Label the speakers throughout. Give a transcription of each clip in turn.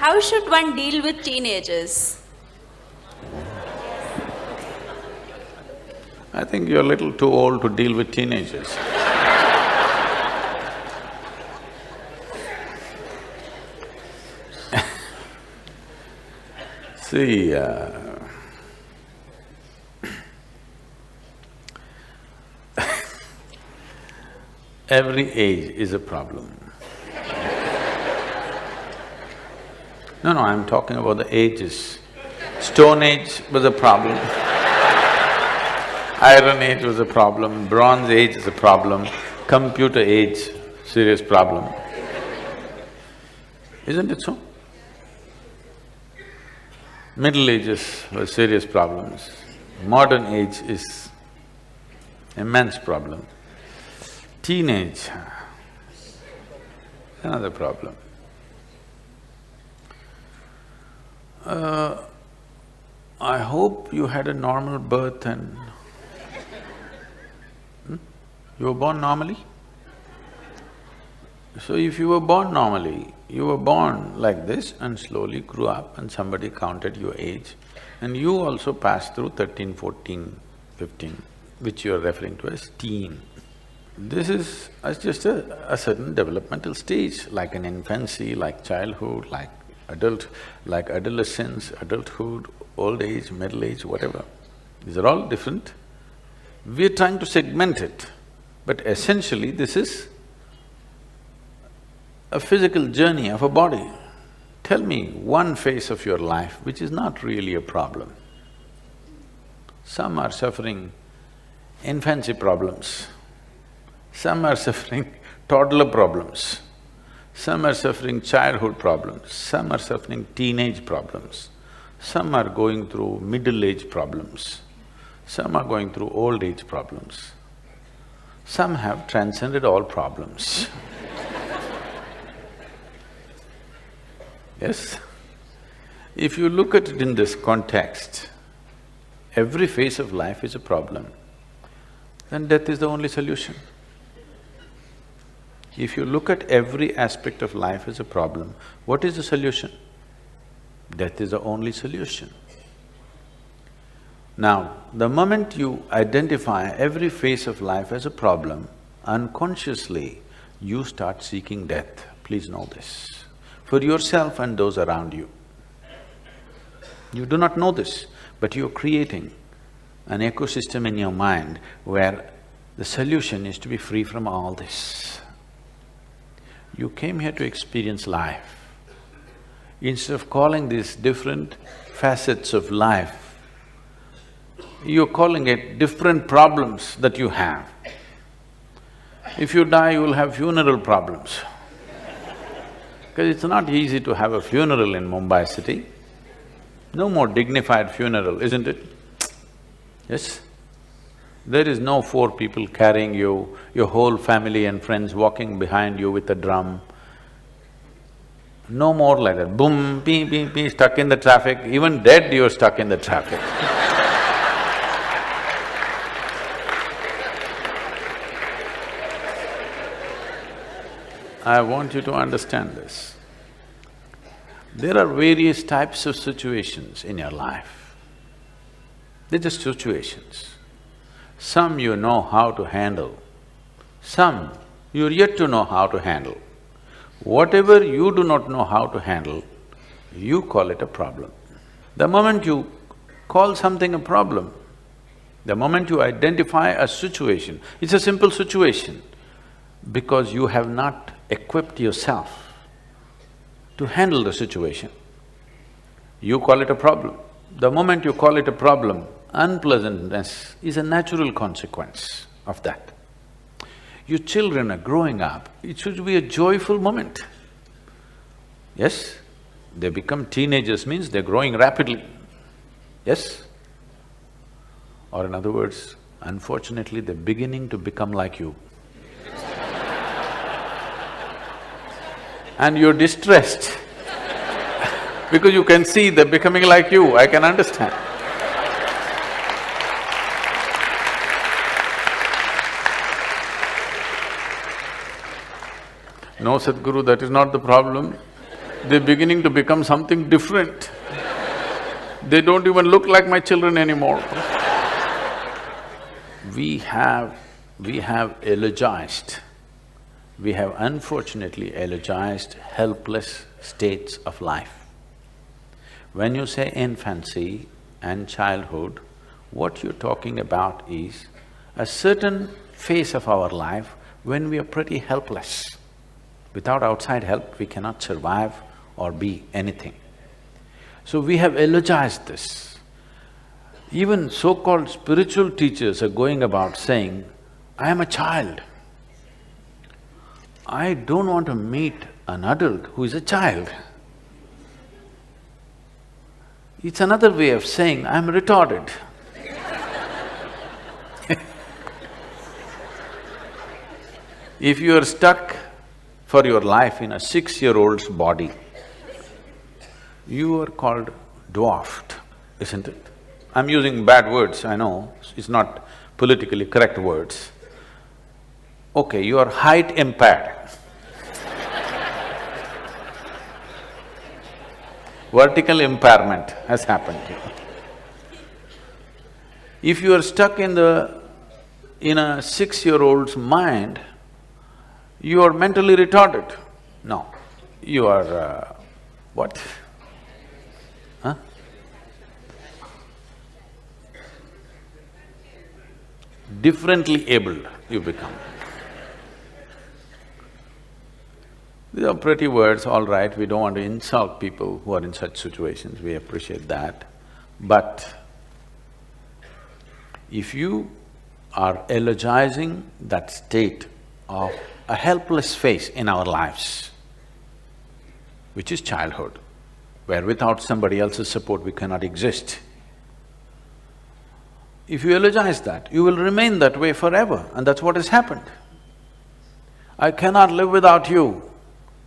Speaker 1: how should one deal with teenagers?
Speaker 2: I think you're a little too old to deal with teenagers. See, every age is a problem. No, I'm talking about the ages. Stone Age was a problem. Iron Age was a problem, Bronze Age is a problem, Computer Age, serious problem. Isn't it so? Middle Ages were serious problems. Modern age is immense problem. Teenage, another problem. I hope you had a normal birth and… You were born normally? So if you were born normally, you were born like this and slowly grew up and somebody counted your age and you also passed through 13, 14, 15, which you are referring to as teen. This is just a certain developmental stage, like an infancy, like childhood, like adolescence, adulthood, old age, middle age, whatever. These are all different. We're trying to segment it, but essentially this is a physical journey of a body. Tell me one phase of your life which is not really a problem. Some are suffering infancy problems, some are suffering toddler problems, some are suffering childhood problems, some are suffering teenage problems, some are going through middle age problems, some are going through old age problems, some have transcended all problems. Yes? If you look at it in this context, every phase of life is a problem, then death is the only solution. If you look at every aspect of life as a problem, what is the solution? Death is the only solution. Now, the moment you identify every phase of life as a problem, unconsciously you start seeking death. Please know this, for yourself and those around you. You do not know this, but you're creating an ecosystem in your mind where the solution is to be free from all this. You came here to experience life. Instead of calling these different facets of life, you're calling it different problems that you have. If you die, you will have funeral problems. Because it's not easy to have a funeral in Mumbai city. No more dignified funeral, isn't it? Yes? There is no 4 people carrying you, your whole family and friends walking behind you with a drum. No more like that, boom, pee, pee, pee, stuck in the traffic. Even dead, you're stuck in the traffic. I want you to understand this. There are various types of situations in your life. They're just situations. Some you know how to handle, some you're yet to know how to handle. Whatever you do not know how to handle, you call it a problem. The moment you call something a problem, the moment you identify a situation, it's a simple situation, because you have not equipped yourself to handle the situation. You call it a problem. The moment you call it a problem, unpleasantness is a natural consequence of that. Your children are growing up, it should be a joyful moment. Yes? They become teenagers means they're growing rapidly. Yes? Or in other words, unfortunately, they're beginning to become like you. And you're distressed because you can see they're becoming like you, I can understand. No, Sadhguru, that is not the problem. They're beginning to become something different. They don't even look like my children anymore. We have eulogized, we have unfortunately eulogized helpless states of life. When you say infancy and childhood, what you're talking about is a certain phase of our life when we are pretty helpless. Without outside help, we cannot survive or be anything. So we have eulogized this. Even so-called spiritual teachers are going about saying, I am a child. I don't want to meet an adult who is a child. It's another way of saying, I'm retarded. If you are stuck for your life in a 6-year-old's body, you are called dwarfed, isn't it? I'm using bad words, I know, it's not politically correct words. Okay, you are height impaired. Vertical impairment has happened to you. If you are stuck in a 6-year-old's mind, you are mentally retarded. No, you are what? Huh? Differently abled you become. These are pretty words, all right, we don't want to insult people who are in such situations, we appreciate that. But if you are eulogizing that state of a helpless phase in our lives, which is childhood, where without somebody else's support we cannot exist. If you eulogize that, you will remain that way forever, and that's what has happened. I cannot live without you.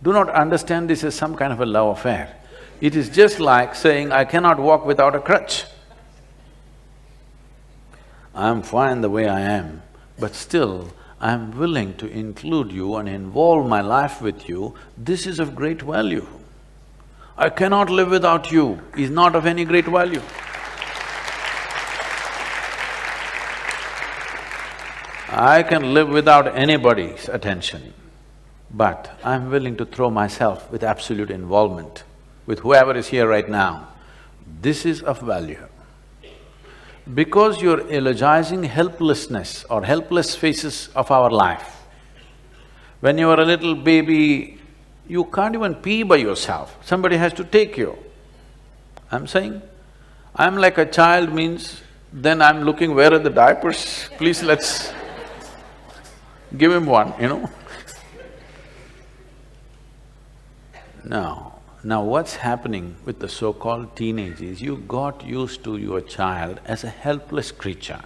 Speaker 2: Do not understand this as some kind of a love affair. It is just like saying, I cannot walk without a crutch. I'm fine the way I am, but still, I'm willing to include you and involve my life with you. This is of great value. I cannot live without you is not of any great value. I can live without anybody's attention, but I'm willing to throw myself with absolute involvement with whoever is here right now. This is of value. Because you're eulogizing helplessness or helpless phases of our life. When you are a little baby, you can't even pee by yourself, somebody has to take you. I'm saying, I'm like a child means then I'm looking where are the diapers, please let's give him one, you know. Now what's happening with the so-called teenage is you got used to your child as a helpless creature.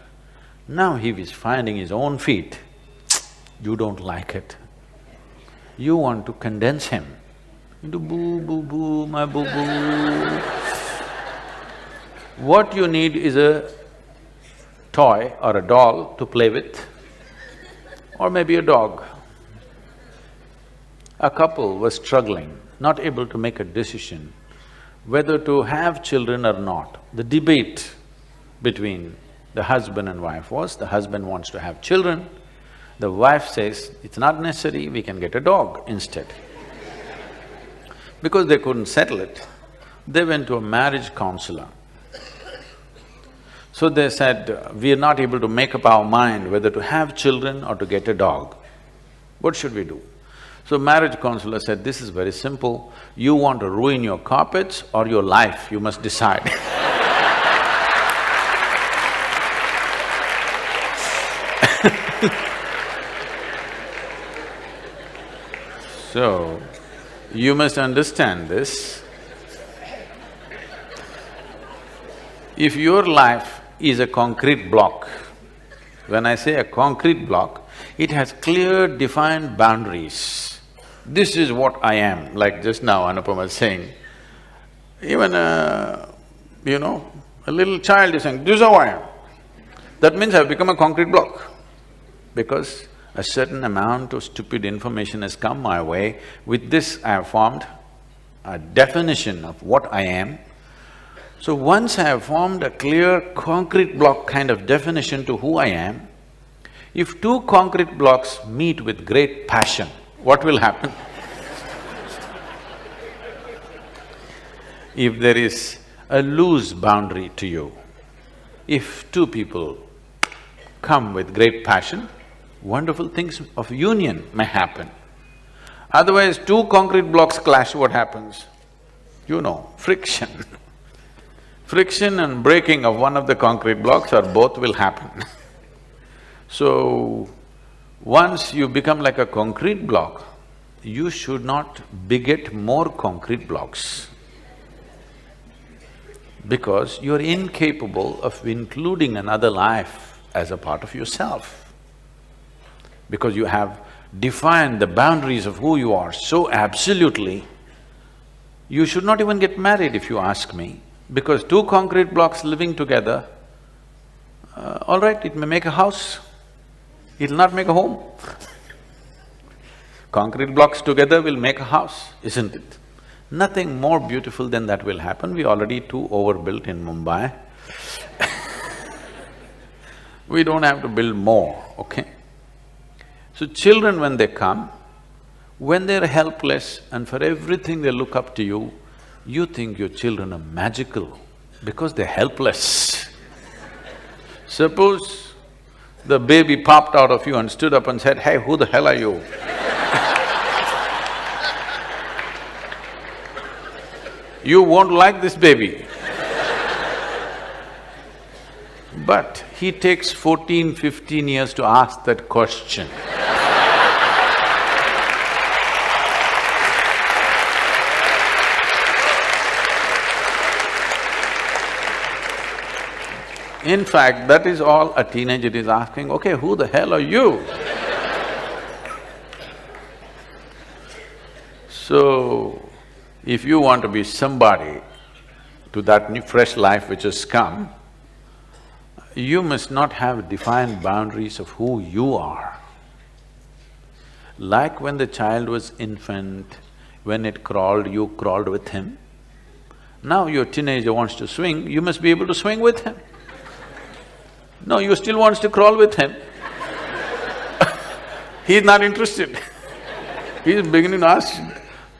Speaker 2: Now he is finding his own feet, you don't like it. You want to condense him into boo, boo, boo, my boo, boo. What you need is a toy or a doll to play with, or maybe a dog. A couple was struggling, not able to make a decision whether to have children or not. The debate between the husband and wife was, the husband wants to have children, the wife says, it's not necessary, we can get a dog instead. Because they couldn't settle it, they went to a marriage counselor. So they said, we are not able to make up our mind whether to have children or to get a dog. What should we do? So marriage counselor said, this is very simple, you want to ruin your carpets or your life, you must decide. So, you must understand this. If your life is a concrete block, when I say a concrete block, it has clear defined boundaries. This is what I am, like just now Anupama was saying. Even a little child is saying, this is how I am. That means I've become a concrete block. Because a certain amount of stupid information has come my way, with this I have formed a definition of what I am. So once I have formed a clear concrete block kind of definition to who I am, if two concrete blocks meet with great passion, what will happen? If there is a loose boundary to you, if two people come with great passion, wonderful things of union may happen. Otherwise, two concrete blocks clash, what happens? You know, friction. Friction and breaking of one of the concrete blocks or both will happen. So, once you become like a concrete block, you should not beget more concrete blocks, because you're incapable of including another life as a part of yourself. Because you have defined the boundaries of who you are so absolutely, you should not even get married if you ask me, because two concrete blocks living together, all right, it may make a house, it'll not make a home. Concrete blocks together will make a house, isn't it? Nothing more beautiful than that will happen. We're already too overbuilt in Mumbai. We don't have to build more, okay? So children when they come, when they're helpless and for everything they look up to you, you think your children are magical because they're helpless. Suppose the baby popped out of you and stood up and said, "Hey, who the hell are you?" You won't like this baby. But he takes 14, 15 years to ask that question. In fact, that is all a teenager is asking, okay, who the hell are you? So, if you want to be somebody to that new fresh life which has come, you must not have defined boundaries of who you are. Like when the child was infant, when it crawled, you crawled with him. Now your teenager wants to swing, you must be able to swing with him. No, you still wants to crawl with him. He's not interested. He's beginning to ask.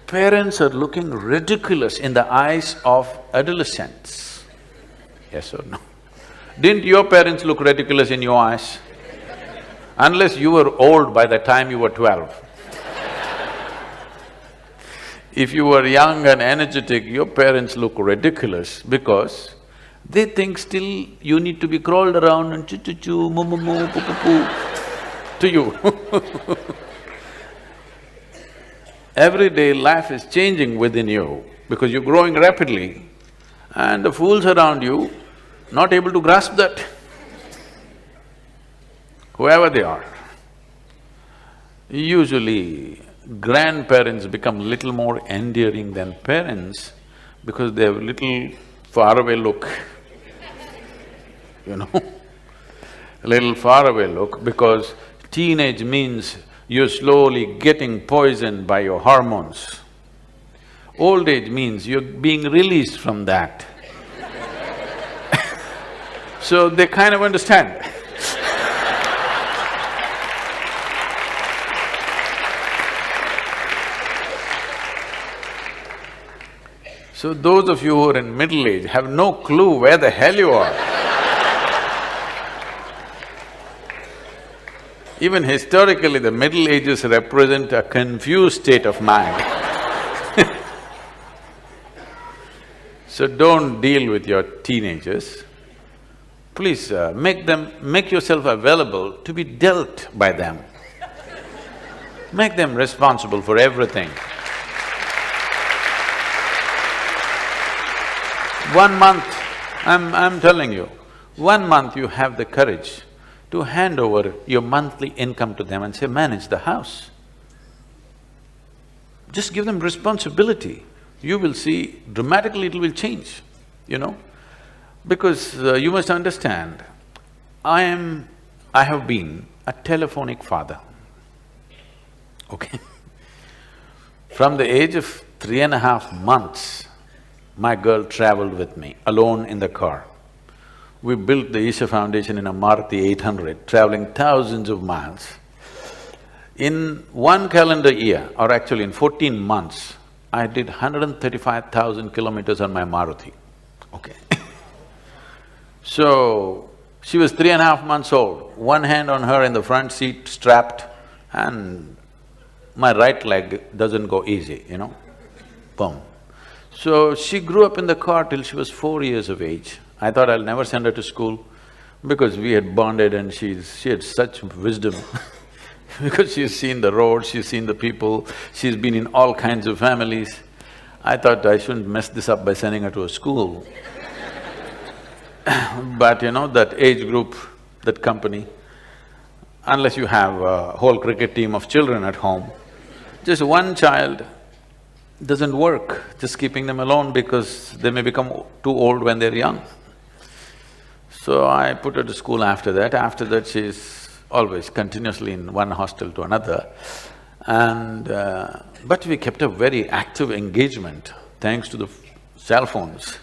Speaker 2: Parents are looking ridiculous in the eyes of adolescents. Yes or no? Didn't your parents look ridiculous in your eyes? Unless you were old by the time you were 12. If you were young and energetic, your parents look ridiculous because they think still you need to be crawled around and choo-choo-choo, moo-moo-moo, poo-poo-poo to you. Every day life is changing within you because you're growing rapidly and the fools around you not able to grasp that, whoever they are. Usually, grandparents become little more endearing than parents because they have little faraway look, you know. A little faraway look because teenage means you're slowly getting poisoned by your hormones. Old age means you're being released from that. So they kind of understand. So those of you who are in middle age have no clue where the hell you are. Even historically, the Middle Ages represent a confused state of mind. So don't deal with your teenagers. Please make yourself available to be dealt by them. Make them responsible for everything. 1 month, I'm telling you, 1 month you have the courage to hand over your monthly income to them and say, manage the house. Just give them responsibility. You will see dramatically it will change, you know. Because you must understand, I have been a telephonic father, okay? From the age of 3.5 months, my girl traveled with me, alone in the car. We built the Isha Foundation in a Maruti 800, traveling thousands of miles. In one calendar year, or actually in 14 months, I did 135,000 kilometers on my Maruti, okay. So, she was 3.5 months old, one hand on her in the front seat, strapped, and my right leg doesn't go easy, you know, boom. So, she grew up in the car till she was 4 years of age. I thought I'll never send her to school because we had bonded and she had such wisdom because she's seen the road, she's seen the people, she's been in all kinds of families. I thought I shouldn't mess this up by sending her to a school. But you know, that age group, that company, unless you have a whole cricket team of children at home, just one child doesn't work, just keeping them alone because they may become too old when they're young. So I put her to school after that. After that, she's always continuously in one hostel to another. And… but we kept a very active engagement thanks to the cell phones.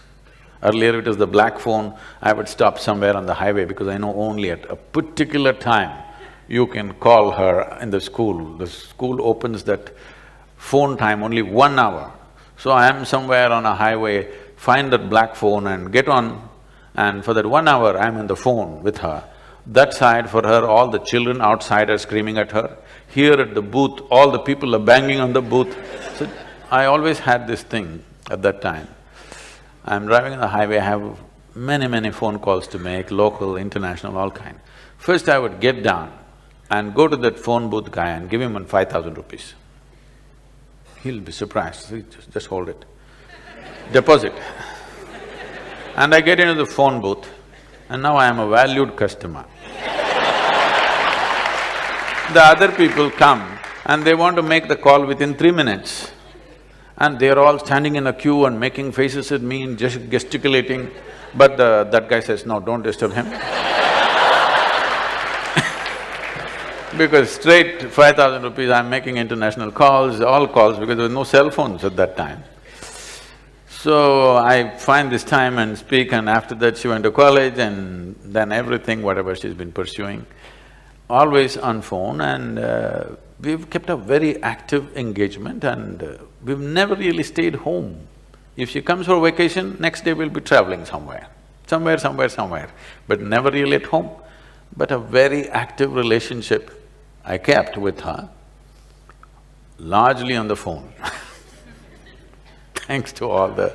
Speaker 2: Earlier it was the black phone, I would stop somewhere on the highway because I know only at a particular time you can call her in the school. The school opens that phone time only 1 hour. So I am somewhere on a highway, find that black phone and get on, and for that 1 hour I'm on the phone with her. That side for her, all the children outside are screaming at her. Here at the booth, all the people are banging on the booth. So I always had this thing at that time. I'm driving on the highway, I have many phone calls to make, local, international, all kind. First I would get down and go to that phone booth guy and give him 5,000 rupees. He'll be surprised, just hold it. Deposit. And I get into the phone booth and now I am a valued customer. The other people come and they want to make the call within 3 minutes. And they're all standing in a queue and making faces at me and just gesticulating, but that guy says, no, don't disturb him. Because straight 5,000 rupees, I'm making international calls, all calls, because there was no cell phones at that time. So I find this time and speak, and after that she went to college and then everything, whatever she's been pursuing, always on phone, and we've kept a very active engagement, and we've never really stayed home. If she comes for vacation, next day we'll be traveling somewhere, but never really at home. But a very active relationship I kept with her, largely on the phone thanks to all the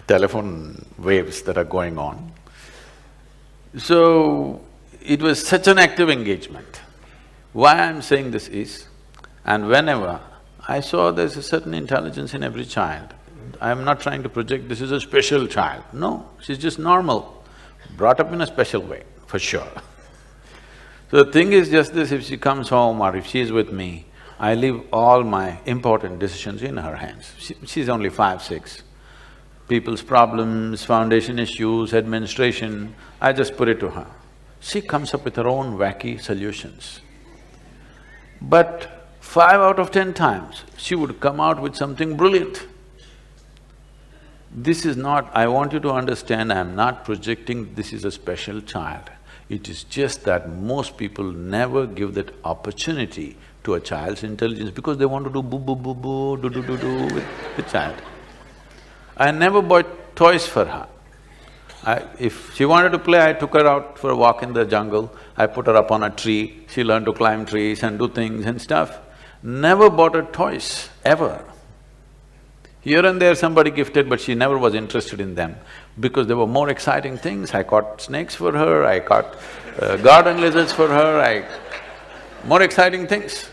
Speaker 2: telephone waves that are going on. So, it was such an active engagement. Why I'm saying this is, and whenever I saw there's a certain intelligence in every child, I'm not trying to project this is a special child, no, she's just normal, brought up in a special way, for sure. So the thing is just this, if she comes home or if she's with me, I leave all my important decisions in her hands. She's only 5, 6. People's problems, foundation issues, administration, I just put it to her. She comes up with her own wacky solutions. But 5 out of 10 times, she would come out with something brilliant. This is not… I want you to understand, I'm not projecting this is a special child. It is just that most people never give that opportunity to a child's intelligence because they want to do boo boo boo boo, do with the child. I never bought toys for her. If she wanted to play, I took her out for a walk in the jungle, I put her up on a tree, she learned to climb trees and do things and stuff. Never bought her toys, ever. Here and there somebody gifted, but she never was interested in them because there were more exciting things. I caught snakes for her, I caught garden lizards for her, more exciting things,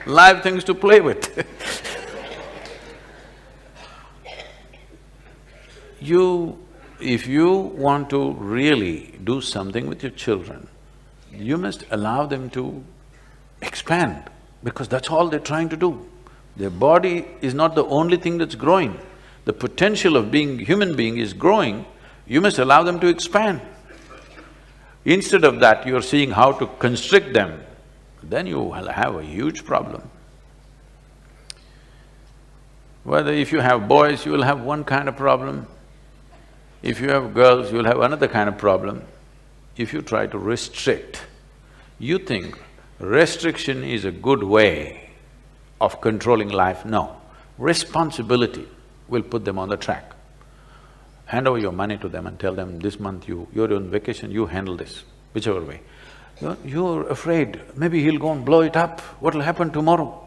Speaker 2: live things to play with. If you want to really do something with your children, you must allow them to expand because that's all they're trying to do. Their body is not the only thing that's growing. The potential of being human being is growing, you must allow them to expand. Instead of that, you're seeing how to constrict them, then you will have a huge problem. Whether if you have boys, you will have one kind of problem. If you have girls, you will have another kind of problem. If you try to restrict, you think restriction is a good way of controlling life. No. Responsibility will put them on the track. Hand over your money to them and tell them, this month you're on vacation, you handle this, whichever way. You're afraid, maybe he'll go and blow it up, what'll happen tomorrow?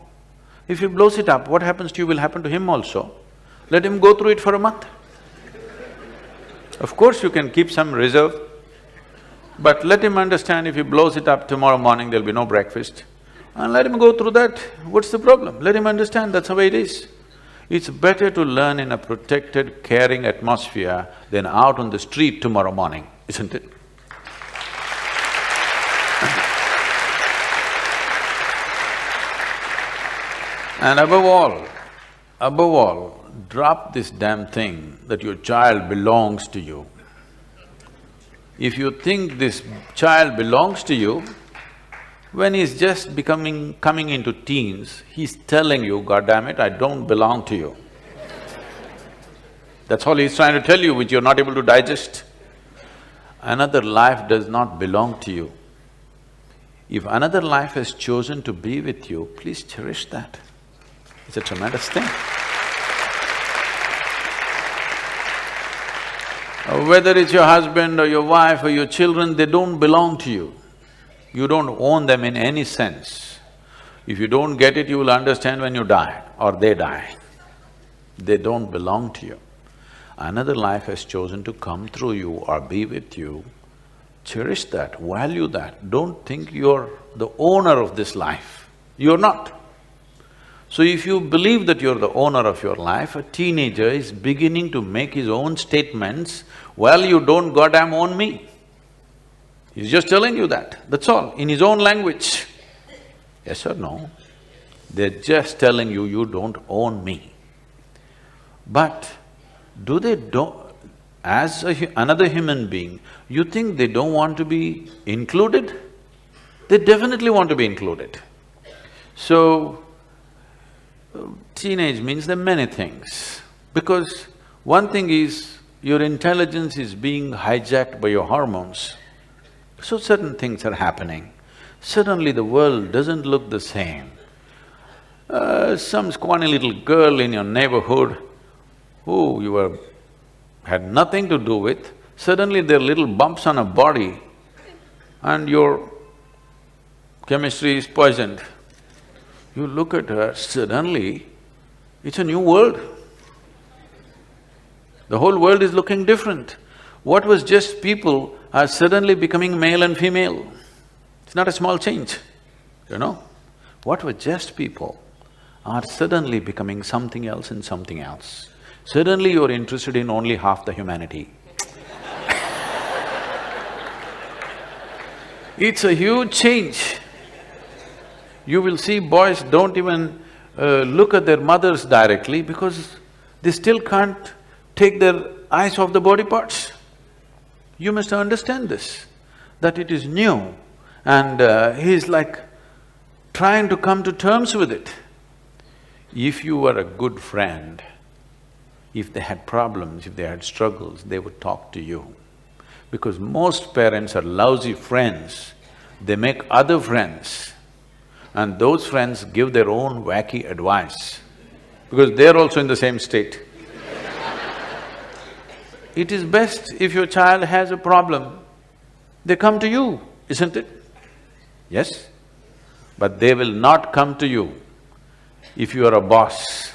Speaker 2: If he blows it up, what happens to you will happen to him also. Let him go through it for a month. Of course you can keep some reserve, but let him understand if he blows it up tomorrow morning, there'll be no breakfast. And let him go through that, what's the problem? Let him understand that's the way it is. It's better to learn in a protected, caring atmosphere than out on the street tomorrow morning, isn't it? And above all, drop this damn thing that your child belongs to you. If you think this child belongs to you, when he's just coming into teens, he's telling you, God damn it, I don't belong to you. That's all he's trying to tell you, which you're not able to digest. Another life does not belong to you. If another life has chosen to be with you, please cherish that. It's a tremendous thing. Whether it's your husband or your wife or your children, they don't belong to you. You don't own them in any sense. If you don't get it, you will understand when you die or they die. They don't belong to you. Another life has chosen to come through you or be with you. Cherish that, value that. Don't think you're the owner of this life. You're not. So if you believe that you're the owner of your life, a teenager is beginning to make his own statements, well, you don't goddamn own me. He's just telling you that, that's all, in his own language. Yes or no? They're just telling you, you don't own me. But do they as another human being, you think they don't want to be included? They definitely want to be included. So, teenage means there are many things, because one thing is, your intelligence is being hijacked by your hormones. So certain things are happening. Suddenly the world doesn't look the same. Some scrawny little girl in your neighborhood who you had nothing to do with, suddenly there are little bumps on her body and your chemistry is poisoned. You look at her, suddenly it's a new world. The whole world is looking different. What was just people are suddenly becoming male and female. It's not a small change, you know. What were just people are suddenly becoming something else and something else. Suddenly you're interested in only half the humanity. It's a huge change. You will see boys don't even look at their mothers directly because they still can't take their eyes off the body parts. You must understand this, that it is new and he's like trying to come to terms with it. If you were a good friend, if they had problems, if they had struggles, they would talk to you. Because most parents are lousy friends, they make other friends and those friends give their own wacky advice because they're also in the same state. It is best if your child has a problem, they come to you, isn't it? Yes? But they will not come to you if you are a boss.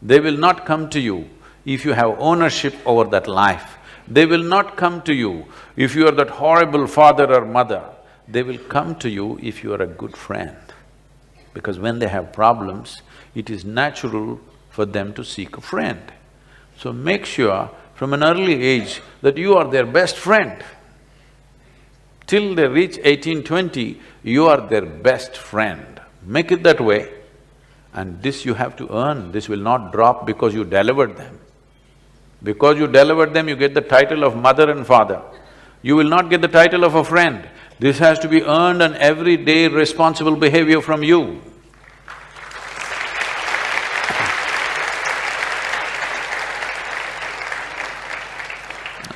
Speaker 2: They will not come to you if you have ownership over that life. They will not come to you if you are that horrible father or mother. They will come to you if you are a good friend. Because when they have problems, it is natural for them to seek a friend. So make sure from an early age that you are their best friend. Till they reach 18, 20, you are their best friend. Make it that way. And this you have to earn, this will not drop because you delivered them. Because you delivered them, you get the title of mother and father. You will not get the title of a friend. This has to be earned and everyday responsible behavior from you.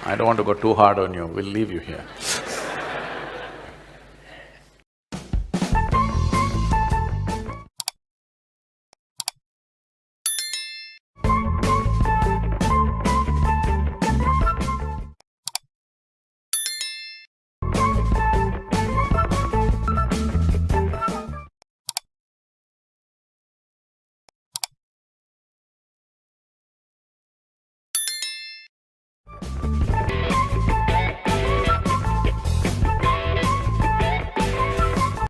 Speaker 2: I don't want to go too hard on you, we'll leave you here.